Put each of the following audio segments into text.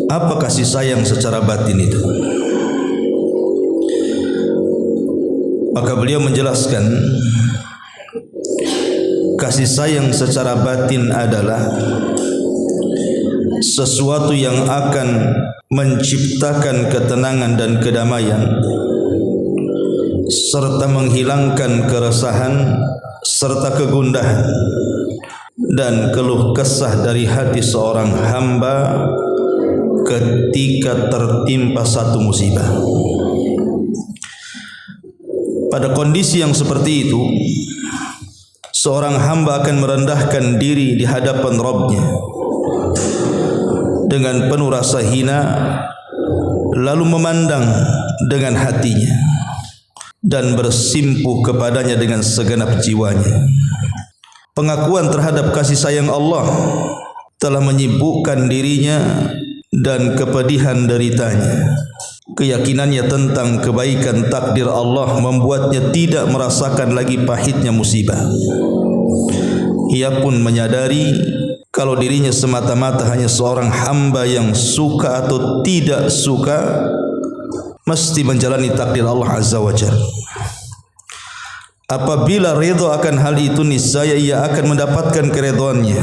Apa kasih sayang secara batin itu? Maka beliau menjelaskan, kasih sayang secara batin adalah sesuatu yang akan menciptakan ketenangan dan kedamaian serta menghilangkan keresahan serta kegundahan dan keluh kesah dari hati seorang hamba ketika tertimpa satu musibah. Pada kondisi yang seperti itu, seorang hamba akan merendahkan diri di hadapan Rabb-Nya dengan penuh rasa hina, lalu memandang dengan hatinya dan bersimpuh kepadanya dengan segenap jiwanya. Pengakuan terhadap kasih sayang Allah telah menyibukkan dirinya dan kepedihan deritanya. Keyakinannya tentang kebaikan takdir Allah membuatnya tidak merasakan lagi pahitnya musibah. Ia pun menyadari kalau dirinya semata-mata hanya seorang hamba yang suka atau tidak suka mesti menjalani takdir Allah Azza wa Jalla. Apabila ridha akan hal itu, niscaya ia akan mendapatkan keridhaannya.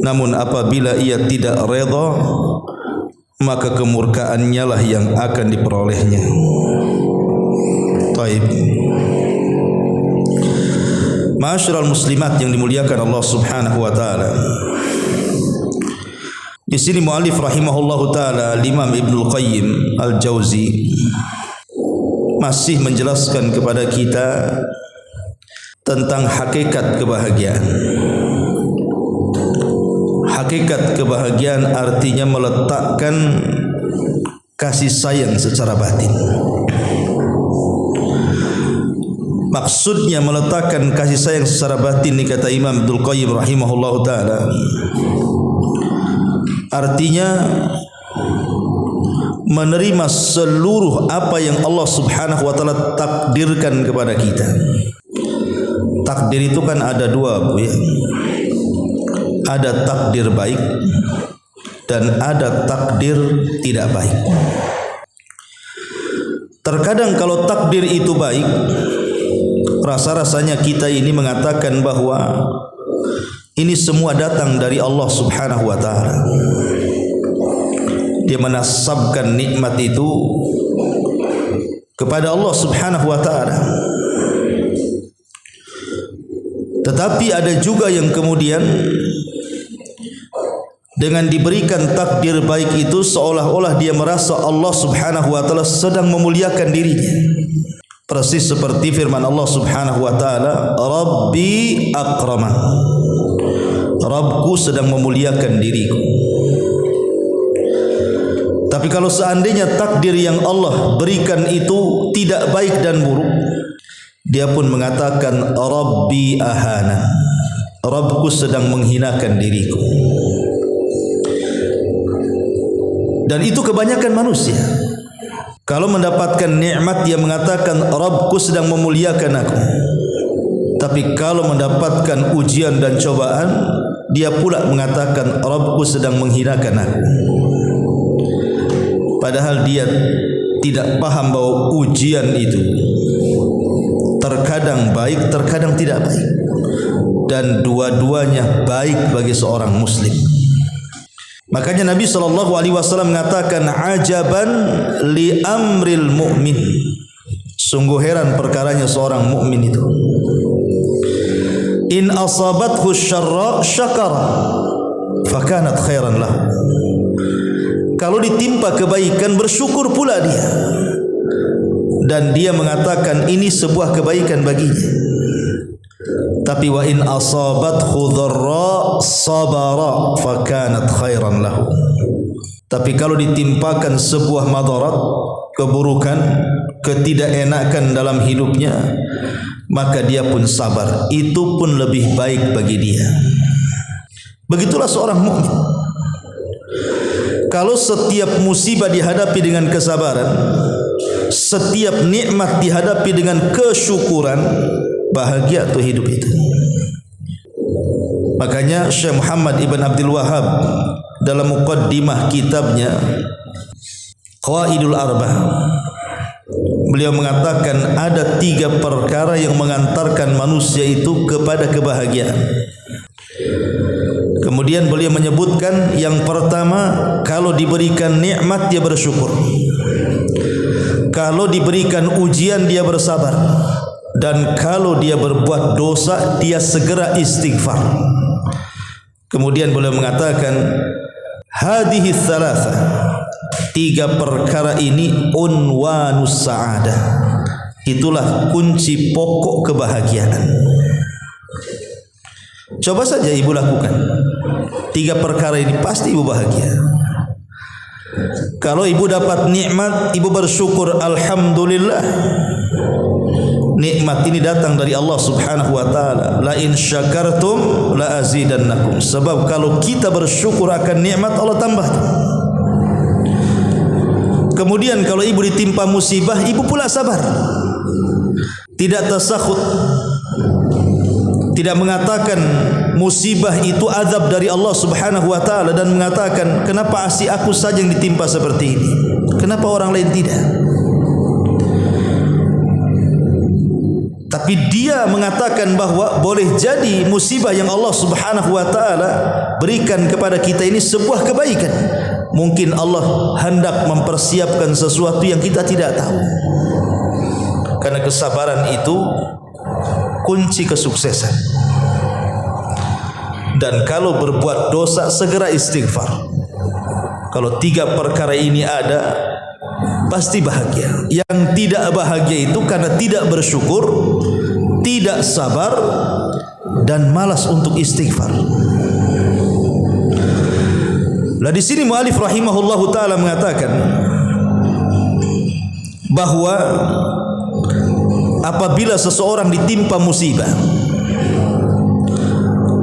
Namun apabila ia tidak redha, maka kemurkaannya lah yang akan diperolehnya. Taib. Ma'asyiral muslimat yang dimuliakan Allah Subhanahu wa taala. Di sini muallif rahimahullahu taala Imam Ibnul Qayyim Al-Jauzi masih menjelaskan kepada kita tentang hakikat kebahagiaan. Hakikat kebahagiaan artinya meletakkan kasih sayang secara batin. Maksudnya meletakkan kasih sayang secara batin, ini kata Imam Ibnul Qayyim rahimahullahu taala, artinya menerima seluruh apa yang Allah Subhanahu wa taala takdirkan kepada kita. Takdir itu kan ada dua, Bu, ya. Ada takdir baik dan ada takdir tidak baik. Terkadang kalau takdir itu baik, rasa-rasanya kita ini mengatakan bahwa ini semua datang dari Allah Subhanahu wa taala. Dia menasabkan nikmat itu kepada Allah Subhanahu wa taala. Tetapi ada juga yang kemudian dengan diberikan takdir baik itu seolah-olah dia merasa Allah Subhanahu wa taala sedang memuliakan dirinya. Persis seperti firman Allah Subhanahu wa taala, Rabbi akraman. Rabbku sedang memuliakan diriku. Tapi kalau seandainya takdir yang Allah berikan itu tidak baik dan buruk, dia pun mengatakan Rabbi ahana. Rabbku sedang menghinakan diriku. Dan itu kebanyakan manusia. Kalau mendapatkan nikmat dia mengatakan Rabbku sedang memuliakan aku. Tapi kalau mendapatkan ujian dan cobaan, dia pula mengatakan Rabbku sedang menghinakan aku. Padahal dia tidak paham bahwa ujian itu terkadang baik, terkadang tidak baik. Dan dua-duanya baik bagi seorang muslim. Makanya Nabi SAW mengatakan ajaban li amril mu'min. Sungguh heran perkaranya seorang mukmin itu. In asabathu syarra syakara fakanat khairan lahu. Kalau ditimpa kebaikan bersyukur pula dia. Dan dia mengatakan ini sebuah kebaikan baginya. Tapi wa in asabathu dharra sabara fakanat khairan lahu. Tapi kalau ditimpakan sebuah madarat, keburukan, ketidakenakan dalam hidupnya, maka dia pun sabar. Itu pun lebih baik bagi dia. Begitulah seorang mukmin. kalau setiap musibah dihadapi dengan kesabaran, setiap nikmat dihadapi dengan kesyukuran, bahagia tuh hidup itu. Makanya Syekh Muhammad Ibn Abdul Wahhab dalam muqaddimah kitabnya Qawaidul Arba'ah, beliau mengatakan ada 3 perkara yang mengantarkan manusia itu kepada kebahagiaan. Kemudian beliau menyebutkan yang pertama, kalau diberikan nikmat dia bersyukur, kalau diberikan ujian dia bersabar, dan kalau dia berbuat dosa dia segera istighfar. Kemudian beliau mengatakan hadhihi thalatha, 3 perkara ini unwanus sa'adah, itulah kunci pokok kebahagiaan. Coba saja ibu lakukan 3 perkara ini, pasti ibu bahagia. Kalau ibu dapat nikmat, ibu bersyukur, alhamdulillah, nikmat ini datang dari Allah Subhanahu wa taala. La in syakartum la azidannakum. Sebab kalau kita bersyukur akan nikmat, Allah tambah. Kemudian kalau ibu ditimpa musibah, ibu pula sabar, tidak tasakhut, tidak mengatakan musibah itu azab dari Allah Subhanahu wa taala dan mengatakan kenapa asih aku saja yang ditimpa seperti ini, kenapa orang lain tidak. Tapi dia mengatakan bahwa boleh jadi musibah yang Allah Subhanahu wa taala berikan kepada kita ini sebuah kebaikan. Mungkin Allah hendak mempersiapkan sesuatu yang kita tidak tahu. Karena kesabaran itu kunci kesuksesan. Dan kalau berbuat dosa segera istighfar. Kalau 3 perkara ini ada, pasti bahagia. Yang tidak bahagia itu karena tidak bersyukur, tidak sabar, dan malas untuk istighfar. Lah di sini muallif rahimahullahu taala mengatakan bahwa apabila seseorang ditimpa musibah,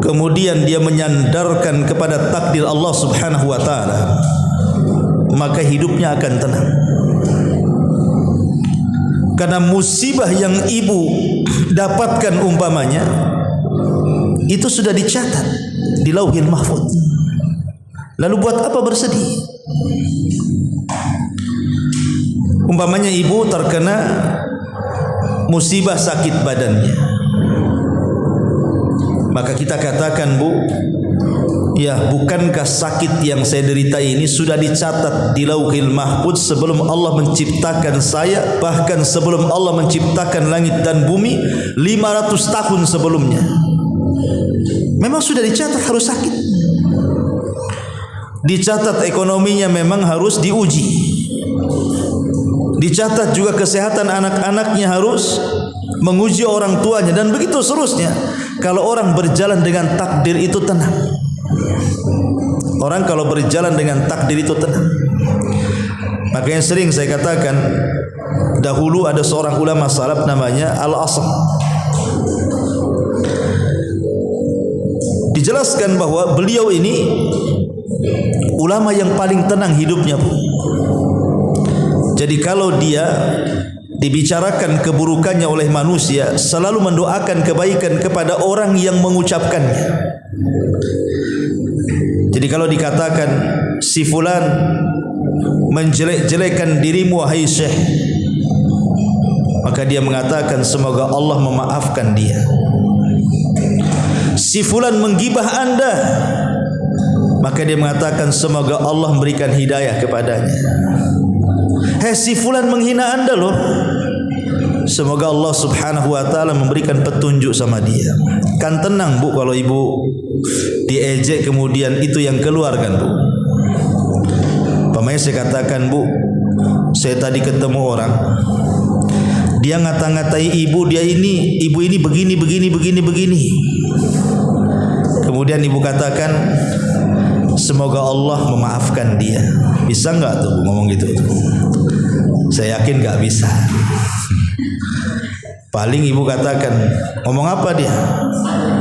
kemudian dia menyandarkan kepada takdir Allah Subhanahu wa taala, maka hidupnya akan tenang. Karena musibah yang ibu dapatkan umpamanya itu sudah dicatat di Lauhil Mahfuz. Lalu buat apa bersedih? Umpamanya ibu terkena musibah sakit badannya, maka kita katakan, Bu, ya, bukankah sakit yang saya derita ini sudah dicatat di Lauhil Mahfuz sebelum Allah menciptakan saya, bahkan sebelum Allah menciptakan langit dan bumi 500 tahun sebelumnya. Memang sudah dicatat harus sakit. Dicatat ekonominya memang harus diuji. Dicatat juga kesehatan anak-anaknya harus menguji orang tuanya, dan begitu seterusnya. Kalau orang berjalan dengan takdir itu tenang. Orang kalau berjalan dengan takdir itu tenang. Makanya sering saya katakan, dahulu ada seorang ulama salaf namanya Al-Asam. Dijelaskan bahwa beliau ini ulama yang paling tenang hidupnya, Bu. Jadi kalau dia dibicarakan keburukannya oleh manusia, selalu mendoakan kebaikan kepada orang yang mengucapkannya. Jadi kalau dikatakan si fulan menjelek-jelekan dirimu wahai Syekh, maka dia mengatakan semoga Allah memaafkan dia. Si fulan menggibah Anda, maka dia mengatakan semoga Allah memberikan hidayah kepadanya. Si fulan menghina Anda loh, semoga Allah Subhanahu wa taala memberikan petunjuk sama dia. Kan tenang, Bu, kalau ibu diejek kemudian itu yang keluar kan, Bu. Pamanya saya katakan, Bu, saya tadi ketemu orang, dia ngata-ngatai ibu ini begini. Kemudian ibu katakan semoga Allah memaafkan dia. Bisa enggak tuh ngomong gitu? Saya yakin enggak bisa. Paling ibu katakan, ngomong apa dia?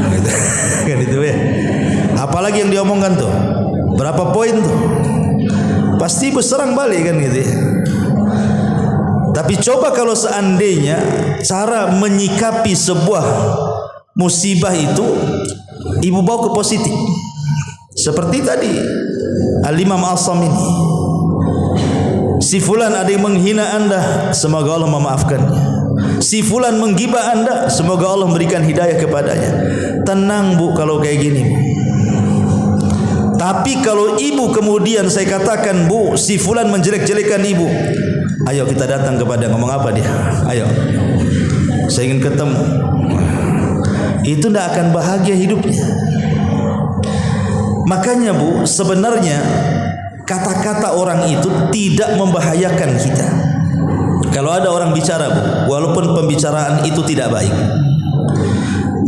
Gitu. Kan itu ya. Apalagi yang diomongkan tuh? Berapa poin tuh? pasti ibu serang balik kan gitu ya. Tapi coba kalau seandainya cara menyikapi sebuah musibah itu ibu bawa ke positif. Seperti tadi Al-Imam Asam ini, si fulan ada yang menghina anda, semoga Allah memaafkannya. Si fulan menggibah anda, semoga Allah memberikan hidayah kepadanya. Tenang bu kalau kayak gini. Tapi kalau ibu kemudian saya katakan, bu, si fulan menjelek-jelekan ibu, ayo kita datang kepada, ngomong apa dia? Ayo, saya ingin ketemu. Itu tidak akan bahagia hidupnya. Makanya bu, sebenarnya kata-kata orang itu tidak membahayakan kita. Kalau ada orang bicara bu, walaupun pembicaraan itu tidak baik,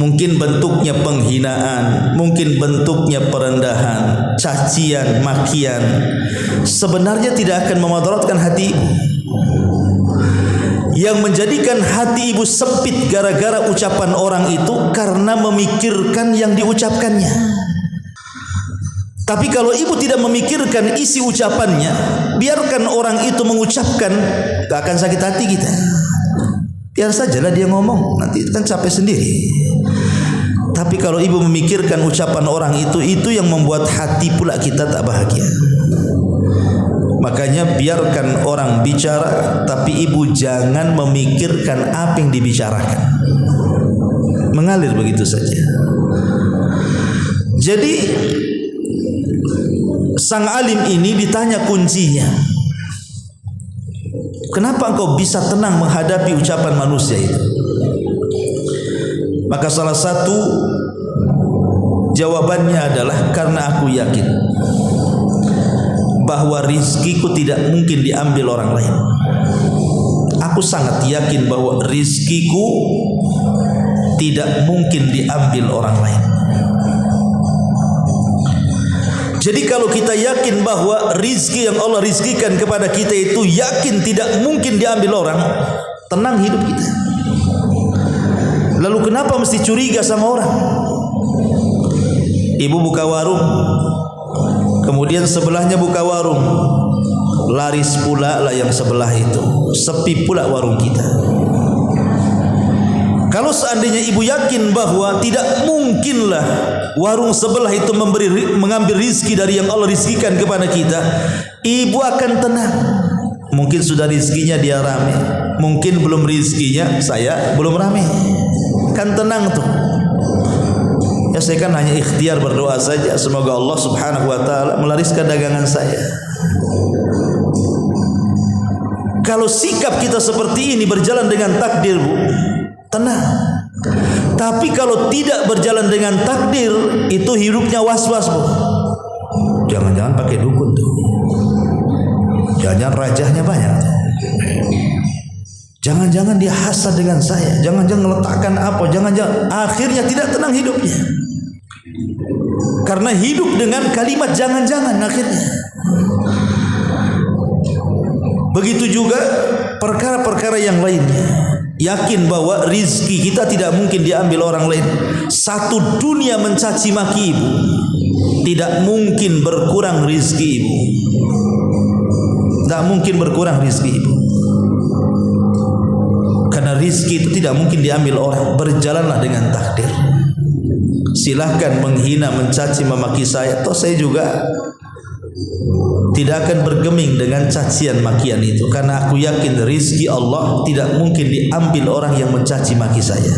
mungkin bentuknya penghinaan, mungkin bentuknya perendahan, cacian, makian, sebenarnya tidak akan memudaratkan hati ibu. Yang menjadikan hati ibu sempit gara-gara ucapan orang itu karena memikirkan yang diucapkannya. Tapi kalau ibu tidak memikirkan isi ucapannya, biarkan orang itu mengucapkan, gak akan sakit hati kita. Biar sajalah dia ngomong, nanti kan capek sendiri. Tapi kalau ibu memikirkan ucapan orang itu yang membuat hati pula kita tak bahagia. Makanya biarkan orang bicara, tapi ibu jangan memikirkan apa yang dibicarakan. Mengalir begitu saja. Jadi sang alim ini ditanya kuncinya, kenapa engkau bisa tenang menghadapi ucapan manusia itu? Maka salah satu jawabannya adalah karena aku yakin bahwa rizkiku tidak mungkin diambil orang lain. Aku sangat yakin bahwa rizkiku tidak mungkin diambil orang lain. Jadi kalau kita yakin bahwa rizki yang Allah rizkikan kepada kita itu yakin tidak mungkin diambil orang, tenang hidup kita. Lalu kenapa mesti curiga sama orang? Ibu buka warung, kemudian sebelahnya buka warung, laris pula lah yang sebelah itu, sepi pula warung kita. Kalau seandainya ibu yakin bahwa tidak mungkinlah warung sebelah itu mengambil rizki dari yang Allah rizkikan kepada kita, ibu akan tenang. Mungkin sudah rizkinya dia rame, mungkin belum rizkinya saya belum rame, kan tenang tuh. Ya saya kan hanya ikhtiar berdoa saja, semoga Allah subhanahu wa ta'ala melariskan dagangan saya. Kalau sikap kita seperti ini berjalan dengan takdir bu, tenang. Tapi kalau tidak berjalan dengan takdir, itu hidupnya was-was bu. Jangan-jangan pakai dukun tuh, jangan-jangan rajahnya banyak tuh. Jangan-jangan dia hasad dengan saya, jangan-jangan meletakkan apa, jangan-jangan akhirnya tidak tenang hidupnya. Karena hidup dengan kalimat jangan-jangan akhirnya. Begitu juga perkara-perkara yang lainnya. Yakin bahwa rizki kita tidak mungkin diambil orang lain. Satu dunia mencaci maki ibu, tidak mungkin berkurang rizki ibu. Tidak mungkin berkurang rizki ibu. Karena rizki itu tidak mungkin diambil orang. Berjalanlah dengan takdir. Silahkan menghina, mencaci, memaki saya, toh saya juga tidak akan bergeming dengan cacian makian itu, karena aku yakin rizki Allah tidak mungkin diambil orang yang mencaci maki saya.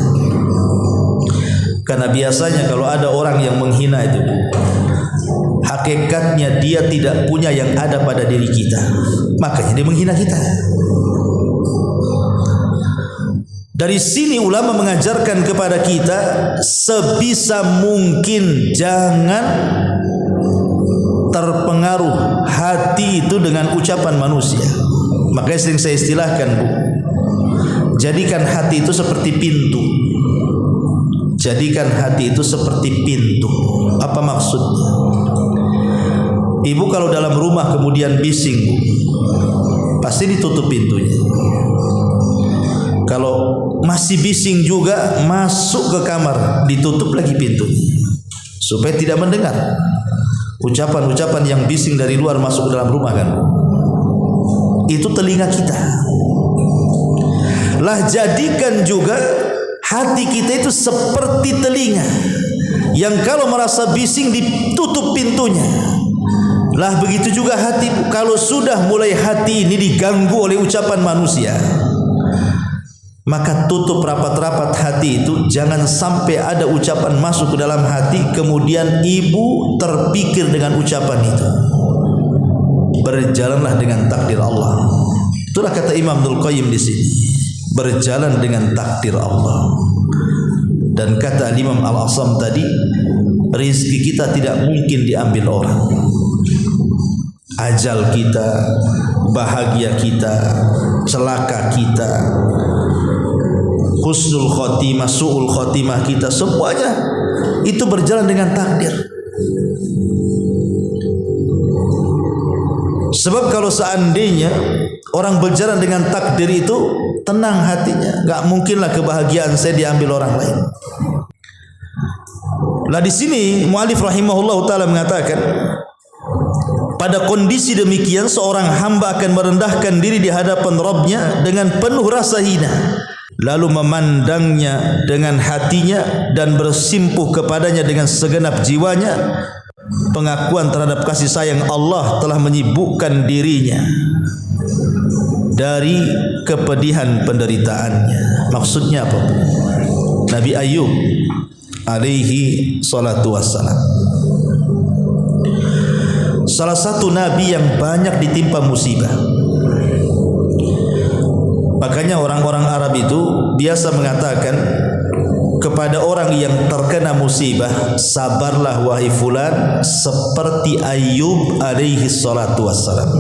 Karena biasanya kalau ada orang yang menghina itu, hakikatnya dia tidak punya yang ada pada diri kita, makanya dia menghina kita. Dari sini ulama mengajarkan kepada kita sebisa mungkin jangan terpengaruh hati itu dengan ucapan manusia. Makanya sering saya istilahkan bu, jadikan hati itu seperti pintu. Jadikan hati itu seperti pintu. Apa maksudnya? Ibu kalau dalam rumah kemudian bising bu, pasti ditutup pintunya. Kalau masih bising juga, masuk ke kamar, ditutup lagi pintunya supaya tidak mendengar. Ucapan-ucapan yang bising dari luar masuk ke dalam rumah kan. Itu telinga kita. Lah jadikan juga hati kita itu seperti telinga yang kalau merasa bising ditutup pintunya. Lah begitu juga hati, kalau sudah mulai hati ini diganggu oleh ucapan manusia, maka tutup rapat-rapat hati itu. Jangan sampai ada ucapan masuk ke dalam hati kemudian ibu terpikir dengan ucapan itu. Berjalanlah dengan takdir Allah. Itulah kata Imam Ibnul Qayyim di sini. Berjalan dengan takdir Allah. Dan kata Imam Al-Asam tadi, rizki kita tidak mungkin diambil orang. Ajal kita, bahagia kita, celaka kita, husnul khotimah, su'ul khotimah kita, semuanya itu berjalan dengan takdir. Sebab kalau seandainya orang berjalan dengan takdir itu tenang hatinya, enggak mungkinlah kebahagiaan saya diambil orang lain. Lah di sini muallif rahimahullah taala mengatakan, pada kondisi demikian seorang hamba akan merendahkan diri di hadapan Rabbnya dengan penuh rasa hina, lalu memandangnya dengan hatinya dan bersimpuh kepadanya dengan segenap jiwanya. Pengakuan terhadap kasih sayang Allah telah menyibukkan dirinya dari kepedihan penderitaannya. Maksudnya apa? Nabi Ayub alaihi salatu wassalam, salah satu nabi yang banyak ditimpa musibah. Makanya orang-orang Arab itu biasa mengatakan kepada orang yang terkena musibah, sabarlah wahai fulan seperti Ayub alaihi salatu wassalam.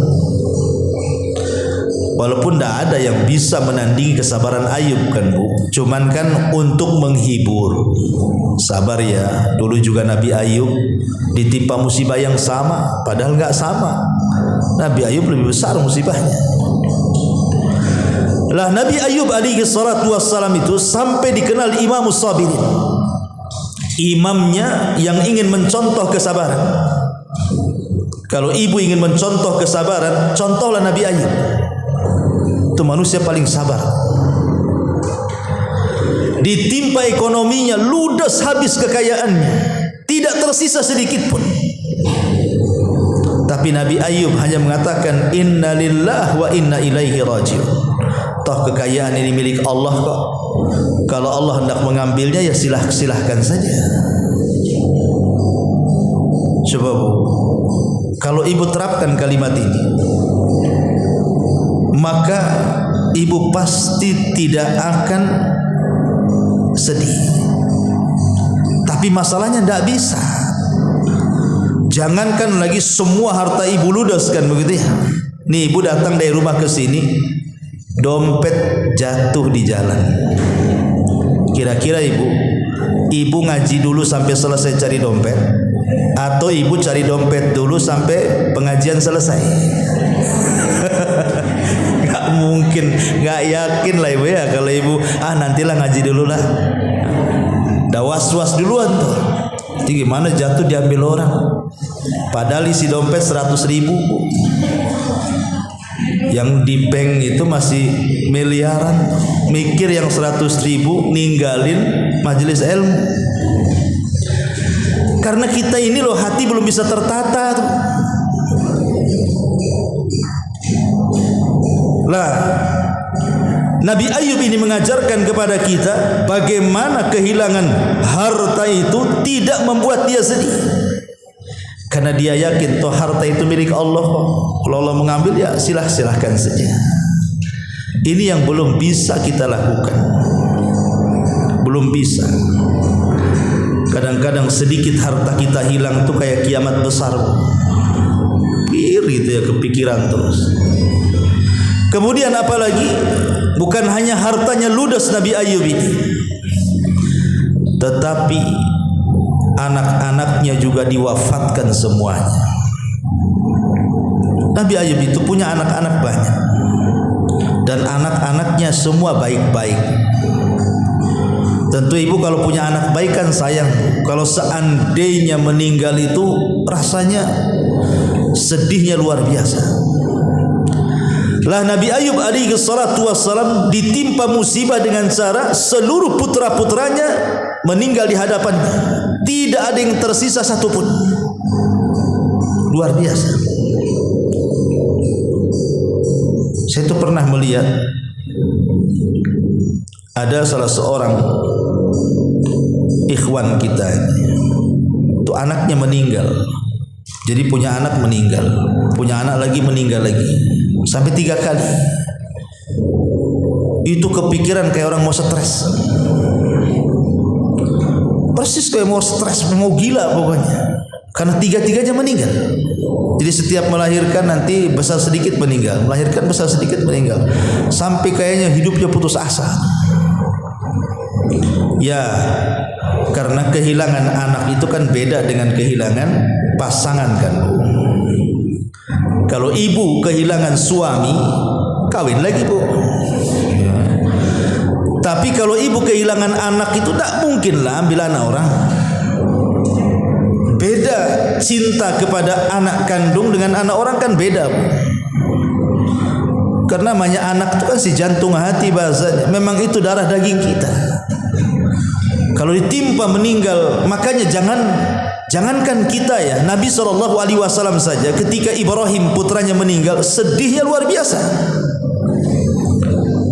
Walaupun tidak ada yang bisa menandingi kesabaran Ayub kan Bu, cuman kan untuk menghibur. Sabar ya, dulu juga Nabi Ayub ditimpa musibah yang sama, padahal enggak sama. Nabi Ayub lebih besar musibahnya. Lah Nabi Ayub alaihi salatu wassalam itu sampai dikenal Imamus Sabirin, imamnya yang ingin mencontoh kesabaran. Kalau ibu ingin mencontoh kesabaran, contohlah Nabi Ayub. Itu manusia paling sabar. Ditimpa ekonominya, ludes habis kekayaannya, tidak tersisa sedikit pun. Tapi Nabi Ayub hanya mengatakan inna lillahi wa inna ilaihi raji'un. Toh kekayaan ini milik Allah kok. Kalau Allah hendak mengambilnya ya silahkan saja. Coba Bu, kalau ibu terapkan kalimat ini, maka ibu pasti tidak akan sedih. Tapi masalahnya tidak bisa. Jangankan lagi semua harta ibu ludes kan begitu ya. Nih ibu datang dari rumah ke sini, dompet jatuh di jalan. Kira-kira ibu ngaji dulu sampai selesai cari dompet, atau ibu cari dompet dulu sampai pengajian selesai? Gak mungkin, gak yakin lah ibu ya kalau ibu nantilah ngaji dulu lah. Dah was-was duluan tuh. Jadi gimana jatuh diambil orang? Padahal isi dompet 100.000 yang di bank itu masih miliaran. Mikir yang 100.000 ninggalin majelis ilmu. Karena kita ini loh hati belum bisa tertata tuh. Lah Nabi Ayub ini mengajarkan kepada kita bagaimana kehilangan harta itu tidak membuat dia sedih. Karena dia yakin toh harta itu milik Allah. Kalau Allah mengambil ya silahkan saja. Ini yang belum bisa kita lakukan. Belum bisa. Kadang-kadang sedikit harta kita hilang tuh kayak kiamat besar. Gitu ya, kepikiran terus. Kemudian apalagi, bukan hanya hartanya ludes Nabi Ayub ini, tetapi anak-anaknya juga diwafatkan semuanya. Nabi Ayub itu punya anak-anak banyak, dan anak-anaknya semua baik-baik. Tentu ibu kalau punya anak baik kan sayang. Kalau seandainya meninggal itu rasanya sedihnya luar biasa. Lah Nabi Ayub alaihi salatu wassalam ditimpa musibah dengan cara seluruh putra-putranya meninggal di hadapannya. Tidak ada yang tersisa satupun. Luar biasa. Saya itu pernah melihat ada salah seorang ikhwan kita itu anaknya meninggal. Jadi punya anak meninggal, punya anak lagi meninggal lagi, sampai 3 kali. Itu kepikiran kayak orang mau stres, persis kayak mau stres, mau gila pokoknya, karena 3-tiganya meninggal. Jadi setiap melahirkan nanti besar sedikit meninggal, melahirkan besar sedikit meninggal, sampai kayaknya hidupnya putus asa. Ya, karena kehilangan anak itu kan beda dengan kehilangan pasangan kan. Kalau ibu kehilangan suami, kawin lagi bu. Tapi kalau ibu kehilangan anak itu tak mungkin lah ambil anak orang. Beda cinta kepada anak kandung dengan anak orang kan beda bu. Karena namanya anak itu kan si jantung hati bahasanya. Memang itu darah daging kita. Kalau ditimpa meninggal, makanya jangankan kita ya, Nabi SAW saja ketika Ibrahim putranya meninggal, sedihnya luar biasa.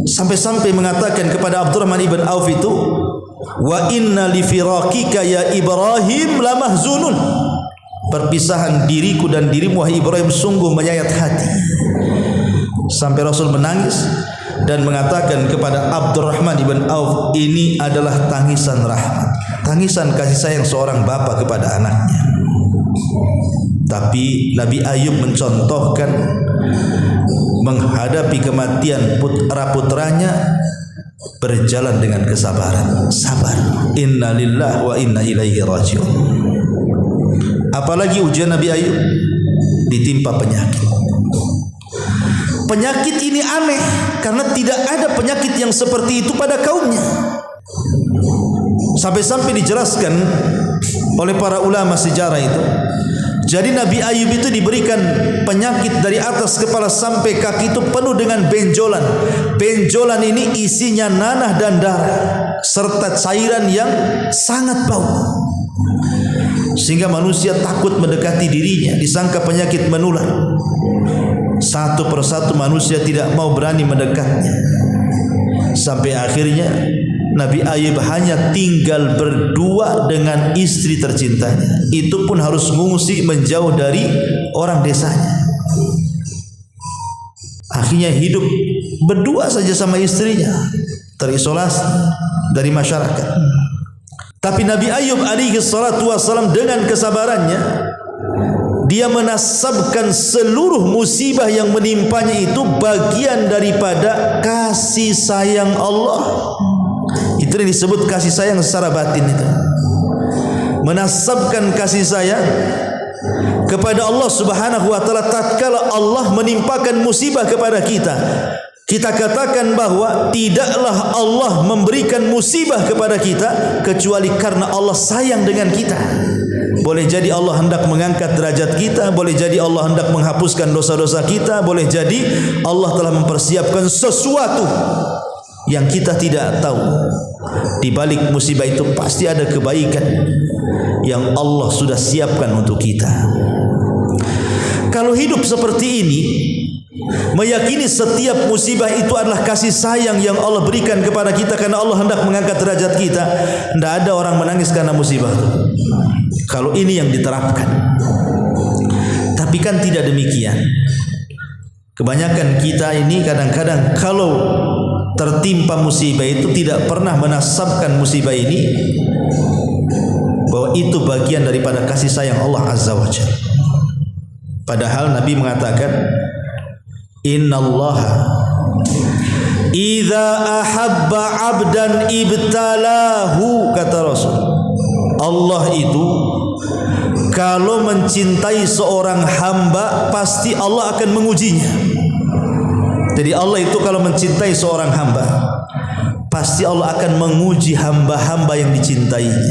Sampai-sampai mengatakan kepada Abdurrahman ibn Auf itu, wa inna li firaqika ya Ibrahim lamahzunun. Perpisahan diriku dan dirimu wahai Ibrahim sungguh menyayat hati. Sampai Rasul menangis dan mengatakan kepada Abdurrahman ibn Auf, ini adalah tangisan rahmat, tangisan kasih sayang seorang bapak kepada anaknya. Tapi Nabi Ayub mencontohkan menghadapi kematian putra-putranya berjalan dengan kesabaran, sabar. Inna lillahi wa inna ilaihi rajiun. Apalagi ujian Nabi Ayub ditimpa penyakit. Penyakit ini aneh karena tidak ada penyakit yang seperti itu pada kaumnya. Sampai-sampai dijelaskan oleh para ulama sejarah itu. Jadi Nabi Ayub itu diberikan penyakit dari atas kepala sampai kaki itu penuh dengan benjolan. Benjolan ini isinya nanah dan darah serta cairan yang sangat bau. Sehingga manusia takut mendekati dirinya, disangka penyakit menular. Satu persatu manusia tidak mau berani mendekatnya. Sampai akhirnya Nabi Ayub hanya tinggal berdua dengan istri tercintanya. Itu pun harus mengungsi menjauh dari orang desanya. Akhirnya hidup berdua saja sama istrinya, terisolasi dari masyarakat. Tapi Nabi Ayub alaihi salatu wassalam dengan kesabarannya, dia menasabkan seluruh musibah yang menimpanya itu bagian daripada kasih sayang Allah. Itu yang disebut kasih sayang secara batin itu. Menasabkan kasih sayang kepada Allah Subhanahu wa taala tatkala Allah menimpakan musibah kepada kita. Kita katakan bahwa tidaklah Allah memberikan musibah kepada kita kecuali karena Allah sayang dengan kita. Boleh jadi Allah hendak mengangkat derajat kita, boleh jadi Allah hendak menghapuskan dosa-dosa kita, boleh jadi Allah telah mempersiapkan sesuatu yang kita tidak tahu. Di balik musibah itu pasti ada kebaikan yang Allah sudah siapkan untuk kita. Kalau hidup seperti ini, meyakini setiap musibah itu adalah kasih sayang yang Allah berikan kepada kita karena Allah hendak mengangkat derajat kita, tidak ada orang menangis karena musibah itu. Kalau ini yang diterapkan. Tapi kan tidak demikian. Kebanyakan kita ini kadang-kadang kalau tertimpa musibah itu tidak pernah menasabkan musibah ini bahwa itu bagian daripada kasih sayang Allah Azza wa Jalla. Padahal Nabi mengatakan, innallaha idza ahabba 'abdan ibtalahu, kata Rasul. Allah itu kalau mencintai seorang hamba pasti Allah akan mengujinya. Jadi Allah itu kalau mencintai seorang hamba pasti Allah akan menguji hamba-hamba yang dicintainya.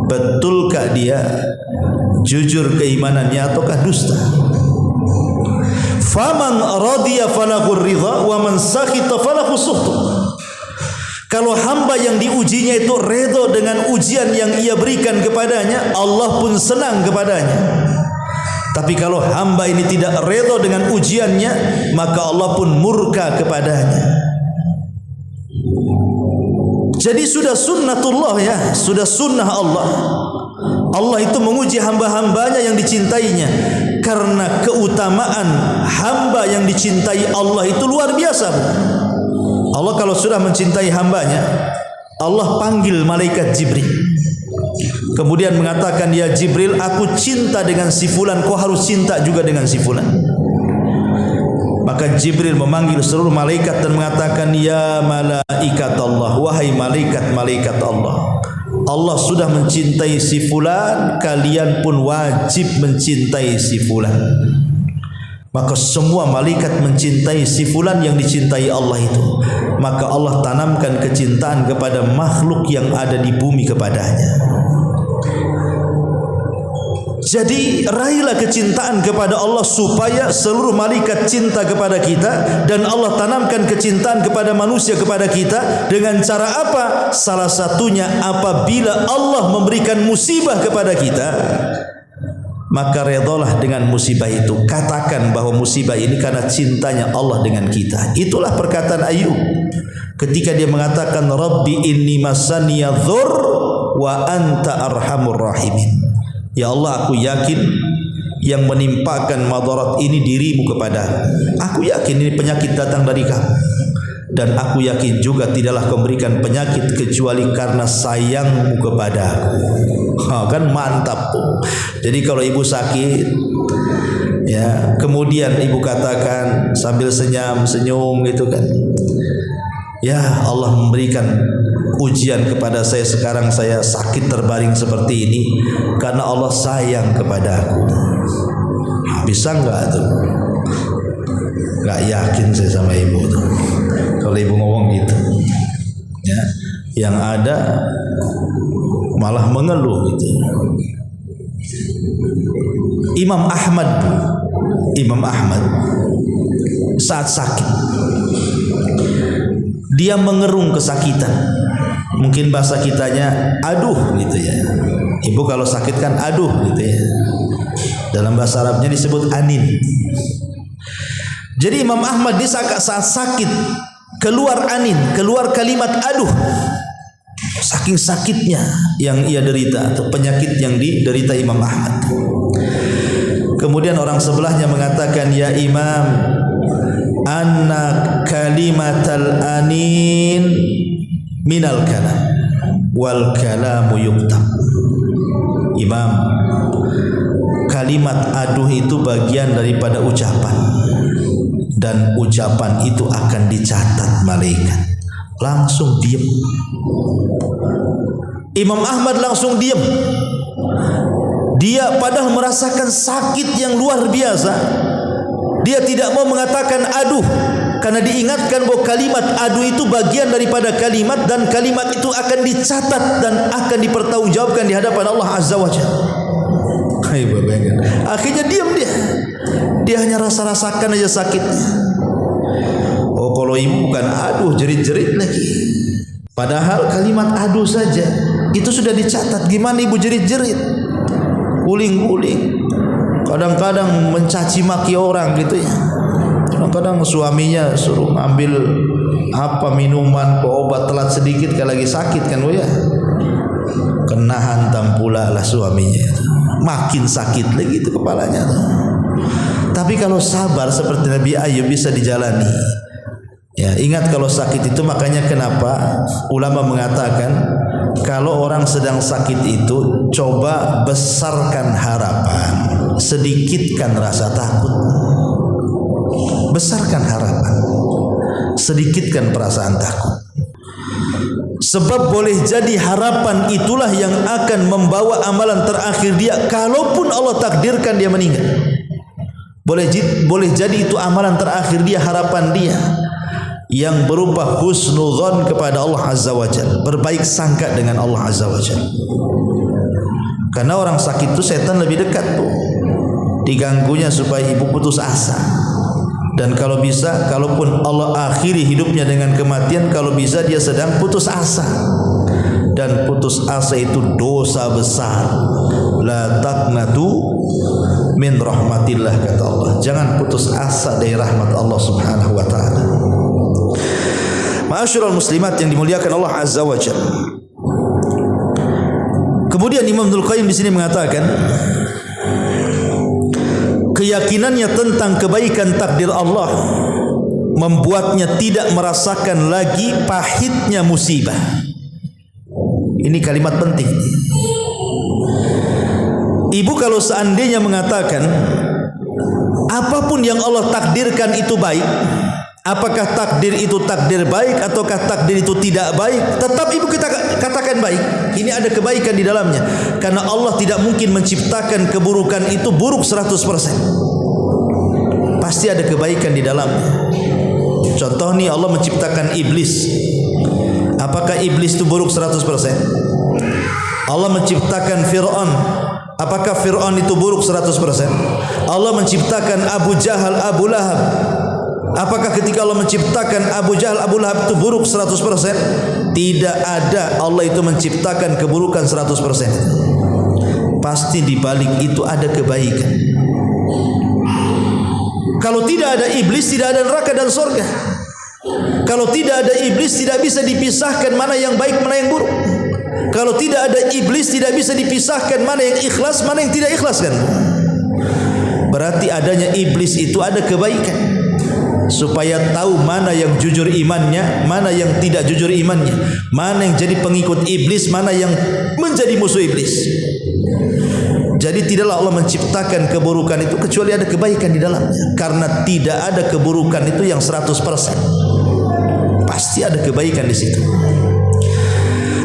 Betulkah dia jujur keimanannya ataukah dusta? Faman radiya falahu ridha wa man sakhita falahu sukhtu. Kalau hamba yang diujinya itu redha dengan ujian yang ia berikan kepadanya, Allah pun senang kepadanya. Tapi kalau hamba ini tidak redha dengan ujiannya, maka Allah pun murka kepadanya. Jadi sudah sunnatullah ya, sudah sunnah Allah. Allah itu menguji hamba-hambanya yang dicintainya. Karena keutamaan hamba yang dicintai Allah itu luar biasa. Allah kalau sudah mencintai hambanya, Allah panggil malaikat Jibril. Kemudian mengatakan, ya Jibril, aku cinta dengan si fulan, kau harus cinta juga dengan si fulan. Maka Jibril memanggil seluruh malaikat dan mengatakan, ya malaikat Allah, wahai malaikat-malaikat Allah, Allah sudah mencintai si fulan, kalian pun wajib mencintai si fulan. Maka semua malaikat mencintai si fulan yang dicintai Allah itu. Maka Allah tanamkan kecintaan kepada makhluk yang ada di bumi kepadanya. Jadi raihlah kecintaan kepada Allah supaya seluruh malaikat cinta kepada kita, dan Allah tanamkan kecintaan kepada manusia kepada kita dengan cara apa? Salah satunya apabila Allah memberikan musibah kepada kita, maka redalah dengan musibah itu. Katakan bahwa musibah ini karena cintanya Allah dengan kita. Itulah perkataan Ayub ketika dia mengatakan, Rabbi inni masaniya dhur wa anta arhamur rahimin. Ya Allah, aku yakin yang menimpakan madarat ini dirimu kepada aku. Yakin ini penyakit datang dari kamu. Dan aku yakin juga tidaklah kau berikan penyakit kecuali karena sayangmu kepada aku. Kan mantap tuh. Jadi kalau ibu sakit, ya, kemudian ibu katakan sambil senyum gitu kan, ya Allah memberikan ujian kepada saya, sekarang saya sakit terbaring seperti ini karena Allah sayang kepada aku. Bisa enggak tuh? Enggak yakin saya sama ibu tuh kalau ibu ngomong gitu ya. Yang ada malah mengeluh gitu. Imam Ahmad saat sakit dia mengerung kesakitan. Mungkin bahasa kitanya aduh gitu ya. Ibu kalau sakit kan aduh gitu ya. Dalam bahasa Arabnya disebut anin. Jadi Imam Ahmad di saat sakit keluar anin, keluar kalimat aduh. Saking sakitnya yang ia derita atau penyakit yang diderita Imam Ahmad. Kemudian orang sebelahnya mengatakan, ya Imam, anna kalimatal anin minal kalam wal kalamu yuktab. Imam, kalimat aduh itu bagian daripada ucapan, dan ucapan itu akan dicatat malaikat. Langsung diam. Imam Ahmad langsung diam. Dia padahal merasakan sakit yang luar biasa. Dia tidak mau mengatakan aduh, karena diingatkan bahwa kalimat aduh itu bagian daripada kalimat, dan kalimat itu akan dicatat dan akan dipertanggungjawabkan di hadapan Allah Azza wa Jalla. Akhirnya diam dia. Dia hanya rasakan aja sakitnya. Oh, kalau ibu bukan aduh, jerit-jerit lagi. Padahal kalimat aduh saja itu sudah dicatat. Gimana ibu jerit-jerit, guling-guling, kadang-kadang mencaci maki orang gitu ya. Kadang-kadang suaminya suruh ambil minuman ke obat telat sedikit kalau lagi sakit kan, ya. Kena hantam pula lah suaminya. Makin sakit lagi itu kepalanya. Tapi kalau sabar seperti Nabi Ayub bisa dijalani. Ya, ingat kalau sakit itu, makanya kenapa ulama mengatakan kalau orang sedang sakit itu coba besarkan harapan, sedikitkan rasa takut. Besarkan harapan, sedikitkan perasaan takut. Sebab boleh jadi harapan itulah yang akan membawa amalan terakhir dia, kalaupun Allah takdirkan dia meninggal. Boleh jadi itu amalan terakhir dia, harapan dia. yang berupa husnudzon kepada Allah Azza wa Jalla, berbaik sangka dengan Allah Azza wa Jalla. Karena orang sakit itu setan lebih dekat tuh, diganggunya supaya ibu putus asa. Dan kalau bisa, kalaupun Allah akhiri hidupnya dengan kematian, kalau bisa dia sedang putus asa. Dan putus asa itu dosa besar. La taqnatu min rahmatillah, kata Allah. Jangan putus asa dari rahmat Allah Subhanahu wa taala. Ma'asyiral muslimat yang dimuliakan Allah Azza wa Jalla. Kemudian Imam Ibnul Qayyim di sini mengatakan, keyakinannya tentang kebaikan takdir Allah membuatnya tidak merasakan lagi pahitnya musibah. Ini kalimat penting. Ibu kalau seandainya mengatakan apapun yang Allah takdirkan itu baik, apakah takdir itu takdir baik ataukah takdir itu tidak baik, tetap ibu kita katakan baik. Ini ada kebaikan di dalamnya, karena Allah tidak mungkin menciptakan keburukan itu buruk 100%. Pasti ada kebaikan di dalamnya. Contoh nih, Allah menciptakan iblis. Apakah iblis itu buruk 100%? Allah menciptakan Fir'aun. Apakah Fir'aun itu buruk 100%? Allah menciptakan Abu Jahal, Abu Lahab. Apakah ketika Allah menciptakan Abu Jahal, Abu Lahab itu buruk 100%? Tidak ada. Allah itu menciptakan keburukan 100%. Pasti di balik itu ada kebaikan. Kalau tidak ada iblis, tidak ada neraka dan surga. Kalau tidak ada iblis, tidak bisa dipisahkan mana yang baik, mana yang buruk. Kalau tidak ada iblis, tidak bisa dipisahkan mana yang ikhlas, mana yang tidak ikhlas, kan? Berarti adanya iblis itu ada kebaikan, supaya tahu mana yang jujur imannya, mana yang tidak jujur imannya, mana yang jadi pengikut iblis, mana yang menjadi musuh iblis. Jadi tidaklah Allah menciptakan keburukan itu kecuali ada kebaikan di dalamnya. Karena tidak ada keburukan itu yang 100%. Pasti ada kebaikan di situ.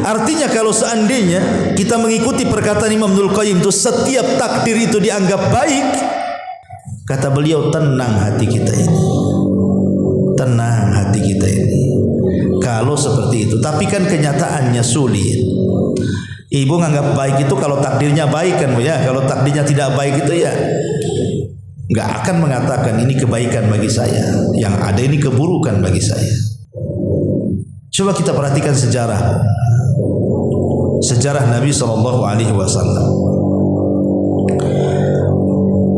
Artinya kalau seandainya kita mengikuti perkataan Imam Ibnul Qayyim itu setiap takdir itu dianggap baik, kata beliau, tenang hati kita ini. Tenang hati kita ini. Kalau seperti itu, tapi kan kenyataannya sulit. Ibu nganggap baik itu kalau takdirnya baik, kan ya. Kalau takdirnya tidak baik itu ya nggak akan mengatakan ini kebaikan bagi saya. Yang ada ini keburukan bagi saya. Coba kita perhatikan sejarah Nabi SAW.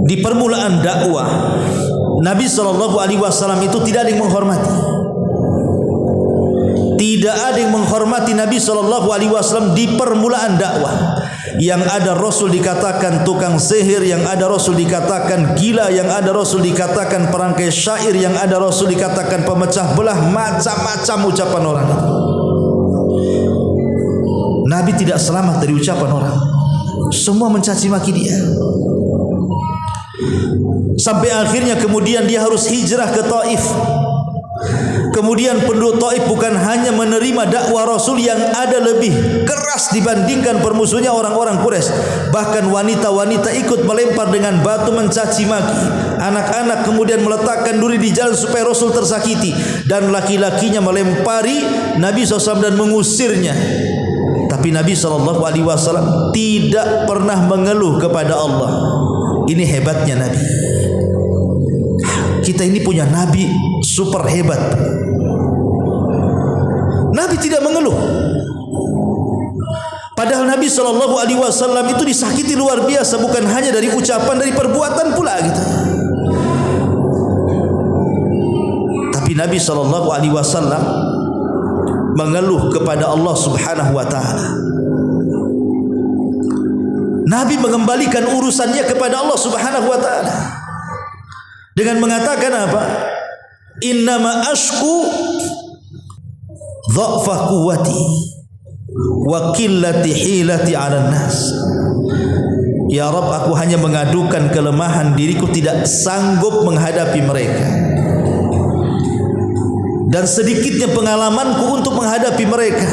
Di permulaan dakwah Nabi SAW itu tidak ada yang menghormati. Tidak ada yang menghormati Nabi SAW di permulaan dakwah. Yang ada Rasul dikatakan tukang sihir, yang ada Rasul dikatakan gila, yang ada Rasul dikatakan perangkai syair, yang ada Rasul dikatakan pemecah belah, macam-macam ucapan orang. Nabi tidak selamat dari ucapan orang. Semua mencaci maki dia. Sampai akhirnya kemudian dia harus hijrah ke Taif. Kemudian penduduk Taif bukan hanya menerima dakwah Rasul yang ada lebih keras dibandingkan permusuhnya orang-orang Quraisy, bahkan wanita-wanita ikut melempar dengan batu mencaci maki. Anak-anak kemudian meletakkan duri di jalan supaya Rasul tersakiti, dan laki-lakinya melempari Nabi SAW dan mengusirnya. Tapi Nabi SAW tidak pernah mengeluh kepada Allah. Ini hebatnya Nabi. Kita ini punya Nabi super hebat. Nabi tidak mengeluh. Padahal Nabi SAW itu disakiti luar biasa, bukan hanya dari ucapan, dari perbuatan pula gitu. Tapi Nabi SAW mengeluh kepada Allah Subhanahu wa taala. Nabi mengembalikan urusannya kepada Allah Subhanahu wa taala dengan mengatakan apa? Innama ashku dha'fa quwwati wa qillati hilati 'alan nas. Ya Rabb, aku hanya mengadukan kelemahan diriku, tidak sanggup menghadapi mereka, dan sedikitnya pengalamanku untuk menghadapi mereka.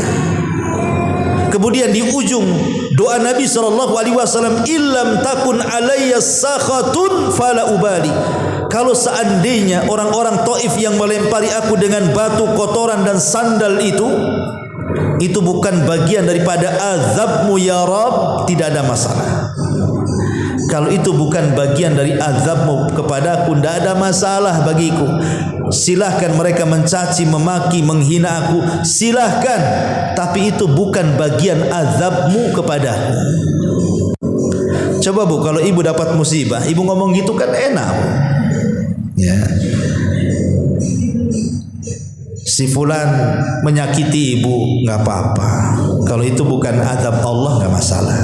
Kemudian di ujung doa Nabi SAW, illam takun alayya sakhatun fala ubali. kalau seandainya orang-orang Taif yang melempari aku dengan batu, kotoran dan sandal itu bukan bagian daripada azabmu ya Rabb, tidak ada masalah. Kalau itu bukan bagian dari azabmu kepada aku, tidak ada masalah bagiku. Silahkan mereka mencaci, memaki, menghina aku, silahkan. Tapi itu bukan bagian azabmu kepada aku. Coba Bu, kalau ibu dapat musibah, ibu ngomong gitu kan enak Bu. Ya. Si fulan menyakiti ibu, nggak apa-apa. Kalau itu bukan azab Allah, nggak masalah.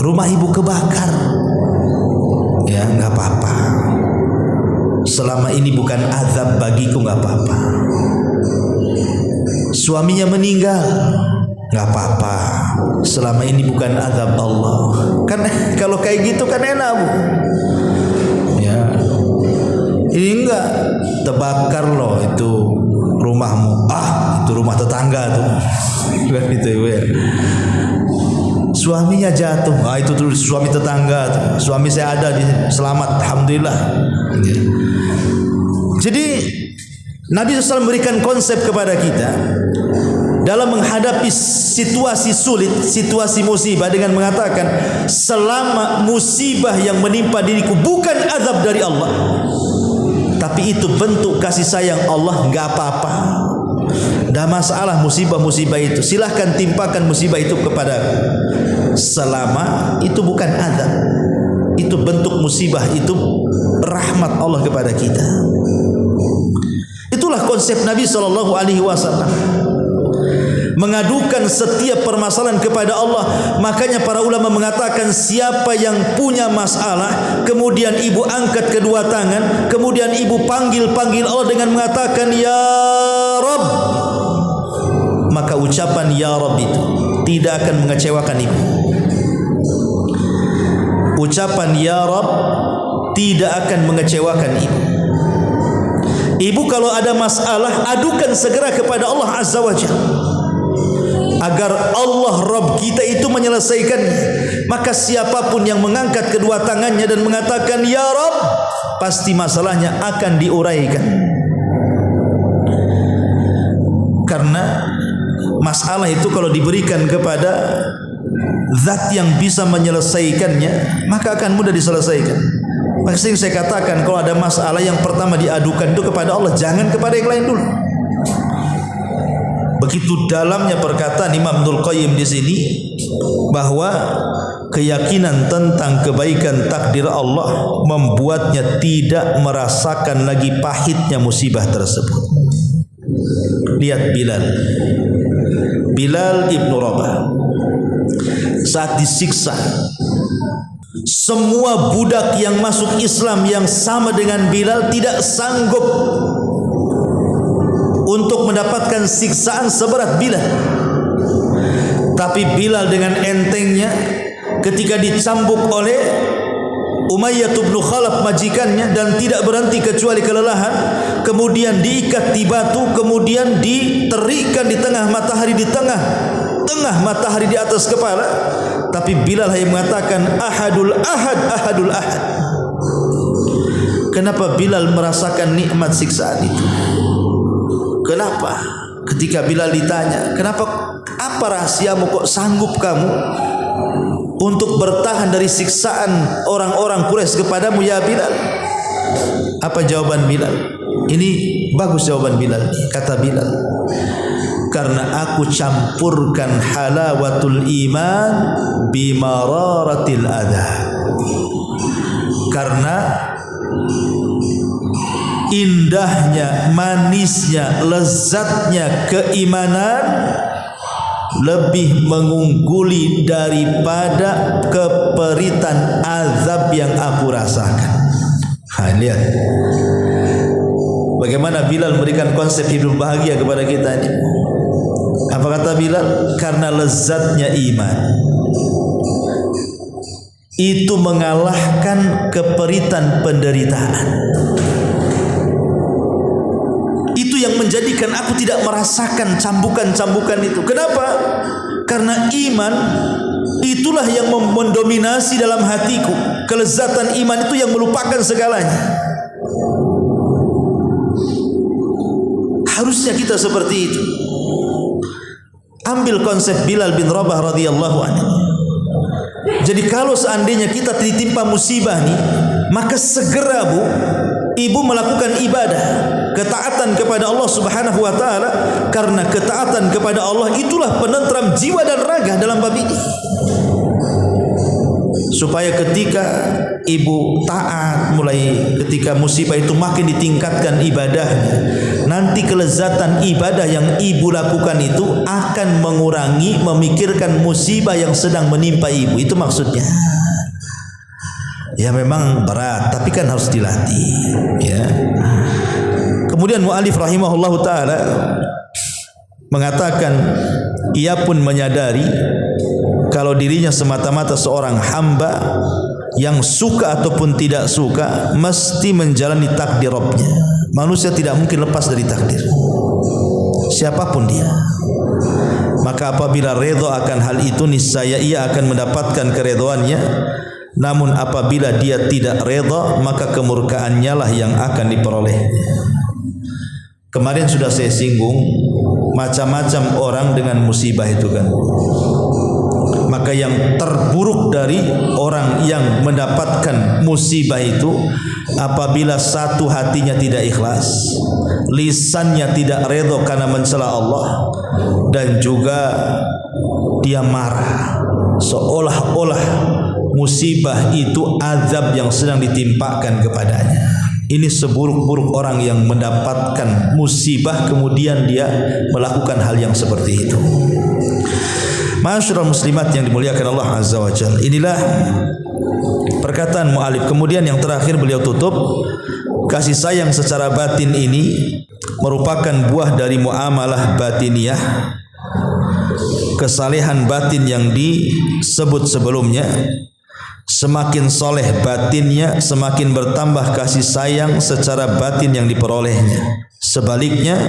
Rumah ibu kebakar, ya nggak apa-apa. Selama ini bukan azab bagiku, nggak apa-apa. Suaminya meninggal, nggak apa-apa. Selama ini bukan azab Allah. Kan kalau kayak gitu kan enak Bu. Ya, ini enggak terbakar loh itu rumahmu. Itu rumah tetangga tuh. Kan itu Ibu ya. Suaminya jatuh, itu tuh suami tetangga tuh. Suami saya ada di selamat, alhamdulillah. Ya. Jadi Nabi SAW memberikan konsep kepada kita dalam menghadapi situasi sulit, situasi musibah dengan mengatakan, selama musibah yang menimpa diriku bukan azab dari Allah, tapi itu bentuk kasih sayang Allah, nggak apa-apa. Dah masalah musibah-musibah itu, silahkan timpakan musibah itu kepada aku. Selama itu bukan azab, itu bentuk musibah, itu rahmat Allah kepada kita. Itulah konsep Nabi SAW, mengadukan setiap permasalahan kepada Allah. Makanya para ulama mengatakan, siapa yang punya masalah kemudian ibu angkat kedua tangan, kemudian ibu panggil Allah dengan mengatakan ya Rabb, maka ucapan ya Rabb itu tidak akan mengecewakan ibu. Ucapan ya Rabb tidak akan mengecewakan ibu. Ibu kalau ada masalah, adukan segera kepada Allah Azza wa Jalla, agar Allah Rabb kita itu menyelesaikannya. Maka siapapun yang mengangkat kedua tangannya dan mengatakan ya Rabb, pasti masalahnya akan diuraikan. Karena masalah itu kalau diberikan kepada zat yang bisa menyelesaikannya, maka akan mudah diselesaikan. Maka sering saya katakan, kalau ada masalah yang pertama diadukan itu kepada Allah, jangan kepada yang lain dulu. Begitu dalamnya perkataan Imam Ibnul Qayyim di sini, bahwa keyakinan tentang kebaikan takdir Allah membuatnya tidak merasakan lagi pahitnya musibah tersebut. Lihat Bilal ibnu Rabah saat disiksa, semua budak yang masuk Islam yang sama dengan Bilal tidak sanggup untuk mendapatkan siksaan seberat Bilal. Tapi Bilal dengan entengnya, ketika dicambuk oleh Umayyah bin Khalaf majikannya dan tidak berhenti kecuali kelelahan, kemudian diikat di batu, kemudian diterikan di tengah matahari, di tengah matahari di atas kepala. Tapi Bilal hanya mengatakan ahadul ahad. Kenapa Bilal merasakan nikmat siksaan itu? Kenapa? Ketika Bilal ditanya, kenapa, apa rahasiamu kok sanggup kamu untuk bertahan dari siksaan orang-orang Quraisy kepadamu ya Bilal? Apa jawaban Bilal? Ini bagus jawaban Bilal. Kata Bilal, karena aku campurkan halawatul iman bimararatil adha. Karena indahnya, manisnya, lezatnya keimanan lebih mengungguli daripada keperitan azab yang aku rasakan. Lihat bagaimana Bilal memberikan konsep hidup bahagia kepada kita ini. Apa kata Bilal? Karena lezatnya iman itu mengalahkan keperitan penderitaan. Itu yang menjadikan aku tidak merasakan cambukan-cambukan itu. Kenapa? Karena iman itulah yang mendominasi dalam hatiku. Kelezatan iman itu yang melupakan segalanya. Harusnya kita seperti itu. Ambil konsep Bilal bin Rabah radhiyallahu anhu. Jadi kalau seandainya kita ditimpa musibah nih, maka segera ibu melakukan ibadah, ketaatan kepada Allah Subhanahu wa taala, karena ketaatan kepada Allah itulah penentram jiwa dan raga dalam bab ini. Supaya ketika ibu taat, mulai ketika musibah itu makin ditingkatkan ibadahnya, nanti kelezatan ibadah yang ibu lakukan itu akan mengurangi memikirkan musibah yang sedang menimpa ibu. Itu maksudnya. Ya memang berat, tapi kan harus dilatih, ya. Kemudian mu'alif rahimahullahu ta'ala mengatakan, ia pun menyadari kalau dirinya semata-mata seorang hamba yang suka ataupun tidak suka mesti menjalani takdir Rabbnya. Manusia tidak mungkin lepas dari takdir, siapapun dia. Maka apabila redha akan hal itu, niscaya ia akan mendapatkan keredhaannya. Namun apabila dia tidak redha, maka kemurkaannya lah yang akan diperoleh. Kemarin sudah saya singgung macam-macam orang dengan musibah itu kan. Maka yang terburuk dari orang yang mendapatkan musibah itu, apabila satu hatinya tidak ikhlas, lisannya tidak redha karena mencela Allah, dan juga dia marah seolah-olah musibah itu azab yang sedang ditimpakan kepadanya. Ini seburuk-buruk orang yang mendapatkan musibah kemudian dia melakukan hal yang seperti itu. Ma'asyiral muslimat yang dimuliakan Allah Azza wa Jalla. Inilah perkataan mu'alif. Kemudian yang terakhir beliau tutup, kasih sayang secara batin ini merupakan buah dari muamalah batiniyah, kesalehan batin yang disebut sebelumnya. Semakin soleh batinnya, semakin bertambah kasih sayang secara batin yang diperolehnya. Sebaliknya,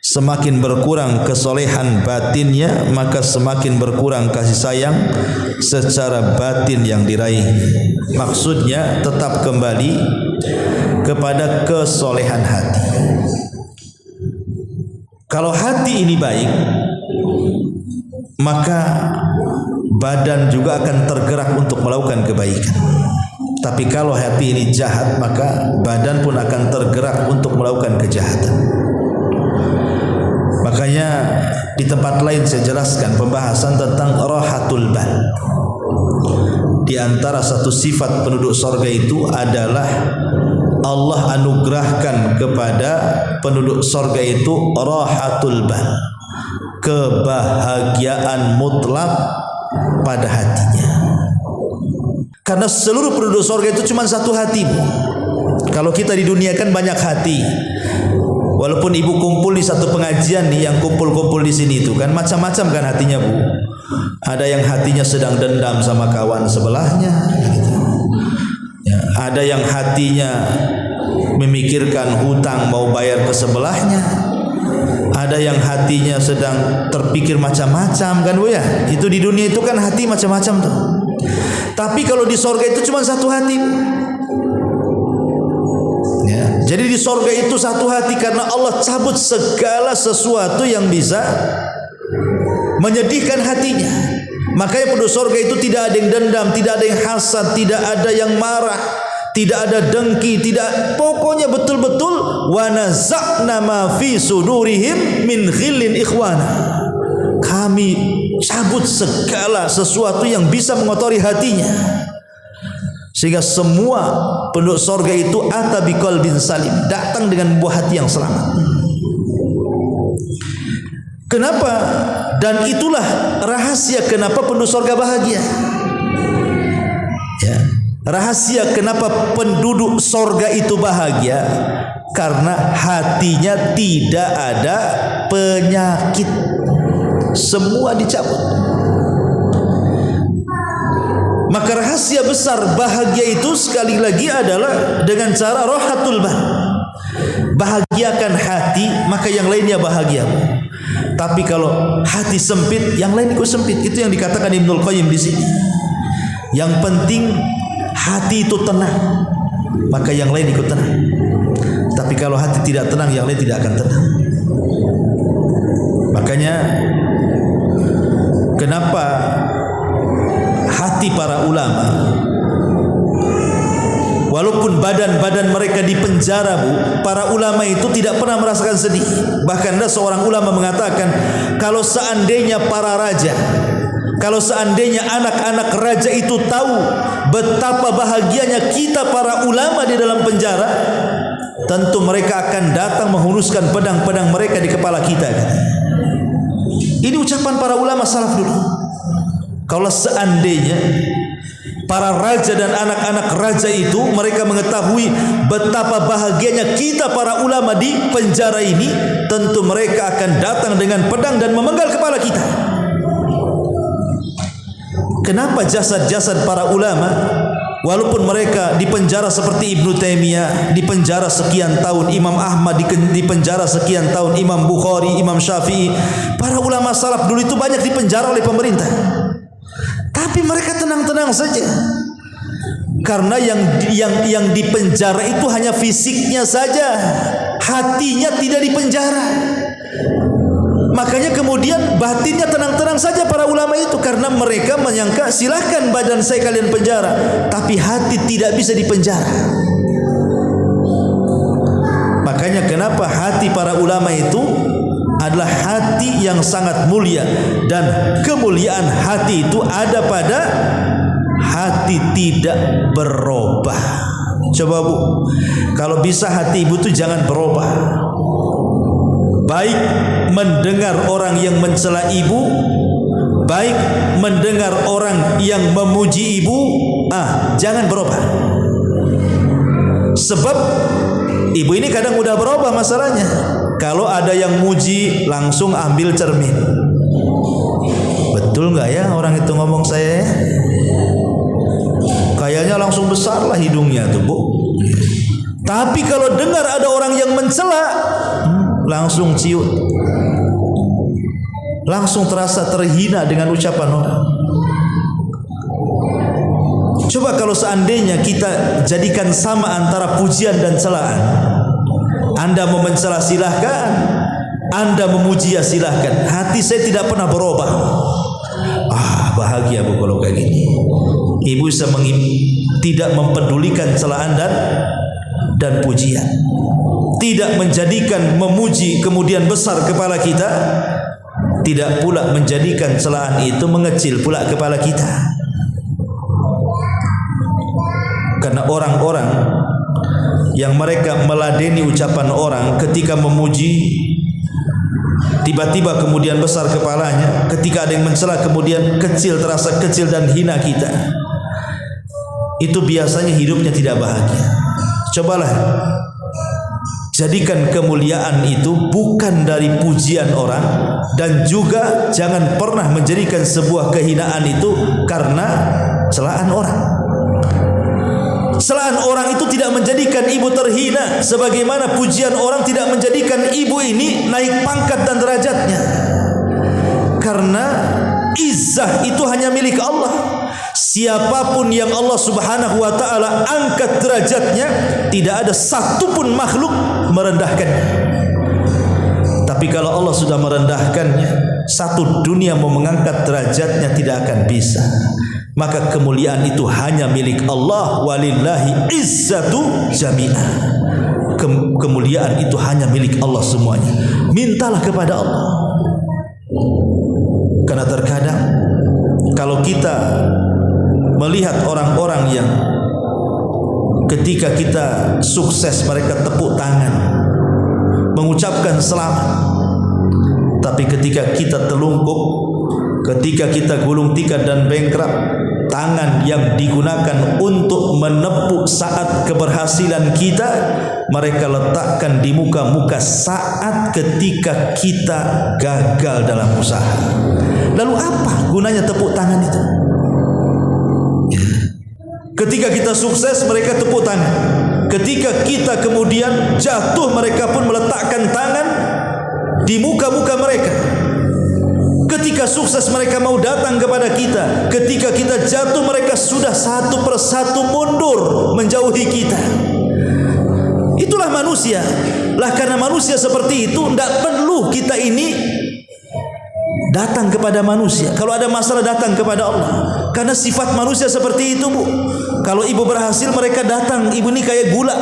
semakin berkurang kesolehan batinnya, maka semakin berkurang kasih sayang secara batin yang diraih. Maksudnya tetap kembali kepada kesolehan hati. Kalau hati ini baik, maka badan juga akan tergerak untuk melakukan kebaikan. Tapi kalau hati ini jahat, maka badan pun akan tergerak untuk melakukan kejahatan. Makanya di tempat lain saya jelaskan pembahasan tentang rahatul bal. Di antara satu sifat penduduk surga itu adalah Allah anugerahkan kepada penduduk surga itu rahatul bal, kebahagiaan mutlak pada hatinya. Karena seluruh penduduk surga itu cuma satu hati. Kalau kita di dunia kan banyak hati. Walaupun ibu kumpul di satu pengajian nih, yang kumpul-kumpul di sini itu kan macam-macam kan hatinya bu. Ada yang hatinya sedang dendam sama kawan sebelahnya, gitu. Ya, ada yang hatinya memikirkan hutang mau bayar ke sebelahnya. Ada yang hatinya sedang terpikir macam-macam kan bu ya. Itu di dunia itu kan hati macam-macam tuh. Tapi kalau di sorga itu cuma satu hati. Ya, jadi di sorga itu satu hati karena Allah cabut segala sesuatu yang bisa menyedihkan hatinya. Makanya penduduk sorga itu tidak ada yang dendam, tidak ada yang hasad, tidak ada yang marah, tidak ada dengki, tidak, pokoknya betul-betul wa naza'na ma fi sudurihim min ghillin ikhwana. Kami cabut segala sesuatu yang bisa mengotori hatinya. Sehingga semua penduduk surga itu ata biqalbin salim, datang dengan buah hati yang selamat. Kenapa? Dan itulah rahasia kenapa penduduk surga bahagia. Ya. Rahasia kenapa penduduk surga itu bahagia, karena hatinya tidak ada penyakit, semua dicabut. Maka rahasia besar bahagia itu sekali lagi adalah dengan cara rahatul bal. Bahagiakan hati, maka yang lainnya bahagia. Tapi kalau hati sempit, yang lain ikut sempit. Itu yang dikatakan Ibnul Qayyim di sini. Yang penting hati itu tenang, maka yang lain ikut tenang. Tapi kalau hati tidak tenang, yang lain tidak akan tenang. Makanya kenapa hati para ulama, walaupun badan-badan mereka di penjara, Bu, para ulama itu tidak pernah merasakan sedih. Bahkan ada seorang ulama mengatakan, kalau seandainya para raja, kalau seandainya anak-anak raja itu tahu betapa bahagianya kita para ulama di dalam penjara, tentu mereka akan datang menghunuskan pedang-pedang mereka di kepala kita. Ini ucapan para ulama salaf dulu. Kalau seandainya para raja dan anak-anak raja itu mereka mengetahui betapa bahagianya kita para ulama di penjara ini, tentu mereka akan datang dengan pedang dan memenggal kepala kita. Kenapa jasad-jasad para ulama, walaupun mereka di penjara seperti Ibnu Taimiyah di penjara sekian tahun, Imam Ahmad di penjara sekian tahun, Imam Bukhari, Imam Syafi'i, para ulama salaf dulu itu banyak di penjara oleh pemerintah, tapi mereka tenang-tenang saja. Karena yang di penjara itu hanya fisiknya saja, hatinya tidak di penjara. Makanya kemudian batinnya tenang-tenang saja para ulama itu, karena mereka menyangka silahkan badan saya kalian penjara, tapi hati tidak bisa dipenjara. Makanya kenapa hati para ulama itu adalah hati yang sangat mulia, dan kemuliaan hati itu ada pada hati tidak berubah. Coba Bu, kalau bisa hati ibu itu jangan berubah. Baik mendengar orang yang mencela ibu, baik mendengar orang yang memuji ibu, jangan berubah. Sebab ibu ini kadang udah berubah masalahnya. Kalau ada yang muji, langsung ambil cermin. Betul nggak ya orang itu ngomong saya? Kayaknya langsung besar lah hidungnya tuh, Bu. Tapi kalau dengar ada orang yang mencela, langsung ciut, langsung terasa terhina dengan ucapan orang. Coba kalau seandainya kita jadikan sama antara pujian dan celaan. Anda mau mencela silahkan, Anda memuji ya silahkan. Hati saya tidak pernah berubah. Bahagia Bu kalau kayak gini. Ibu bisa tidak mempedulikan celaan dan pujian, tidak menjadikan memuji kemudian besar kepala kita, tidak pula menjadikan celaan itu mengecil pula kepala kita. Karena orang-orang yang mereka meladeni ucapan orang ketika memuji, tiba-tiba kemudian besar kepalanya, ketika ada yang mencela kemudian kecil, terasa kecil dan hina kita, itu biasanya hidupnya tidak bahagia. Cobalah jadikan kemuliaan itu bukan dari pujian orang, dan juga jangan pernah menjadikan sebuah kehinaan itu karena celaan orang. Celaan orang itu tidak menjadikan ibu terhina, sebagaimana pujian orang tidak menjadikan ibu ini naik pangkat dan derajatnya. Karena izzah itu hanya milik Allah. Siapapun yang Allah Subhanahu wa ta'ala angkat derajatnya, tidak ada satupun makhluk merendahkannya. Tapi kalau Allah sudah merendahkannya, satu dunia mau mengangkat derajatnya tidak akan bisa. Maka kemuliaan itu hanya milik Allah. Walillahi izzatu jami'ah. Kemuliaan itu hanya milik Allah semuanya. Mintalah kepada Allah. Karena terkadang kalau kita melihat orang-orang yang ketika kita sukses mereka tepuk tangan, mengucapkan selamat, tapi ketika kita telungkup, ketika kita gulung tikar dan bengkrak, tangan yang digunakan untuk menepuk saat keberhasilan kita, mereka letakkan di muka-muka saat ketika kita gagal dalam usaha. Lalu apa gunanya tepuk tangan itu? Ketika kita sukses, mereka tepuk tangan. Ketika kita kemudian jatuh, mereka pun meletakkan tangan di muka-muka mereka. Ketika sukses mereka mau datang kepada kita, ketika kita jatuh mereka sudah satu persatu mundur menjauhi kita. Itulah manusia. Lah karena manusia seperti itu, tidak perlu kita ini datang kepada manusia. Kalau ada masalah datang kepada Allah. Karena sifat manusia seperti itu, Bu. Kalau ibu berhasil mereka datang. Ibu ini kayak gula.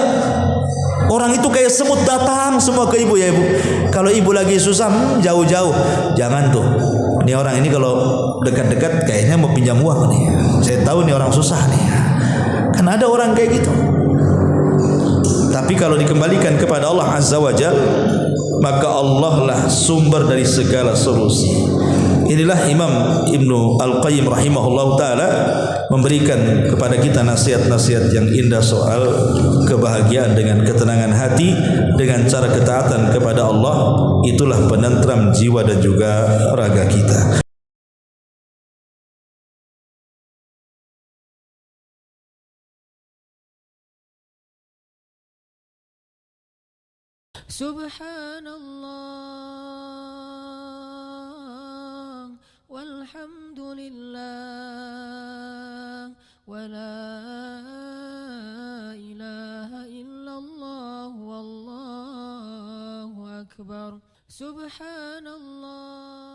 Orang itu kayak semut datang semua ke ibu ya ibu. Kalau ibu lagi susah jauh-jauh. Jangan tuh. Ini orang ini kalau dekat-dekat kayaknya mau pinjam uang nih. Saya tahu nih orang susah nih. Kan ada orang kayak gitu. Tapi kalau dikembalikan kepada Allah Azza wa Jal, maka Allah lah sumber dari segala solusi. Inilah Imam Ibnu Al-Qayyim rahimahullah ta'ala memberikan kepada kita nasihat-nasihat yang indah soal kebahagiaan dengan ketenangan hati dengan cara ketaatan kepada Allah. Itulah penentram jiwa dan juga raga kita. Subhanallah walhamdulillah wa la ilaha illallah wallahu akbar. Subhanallah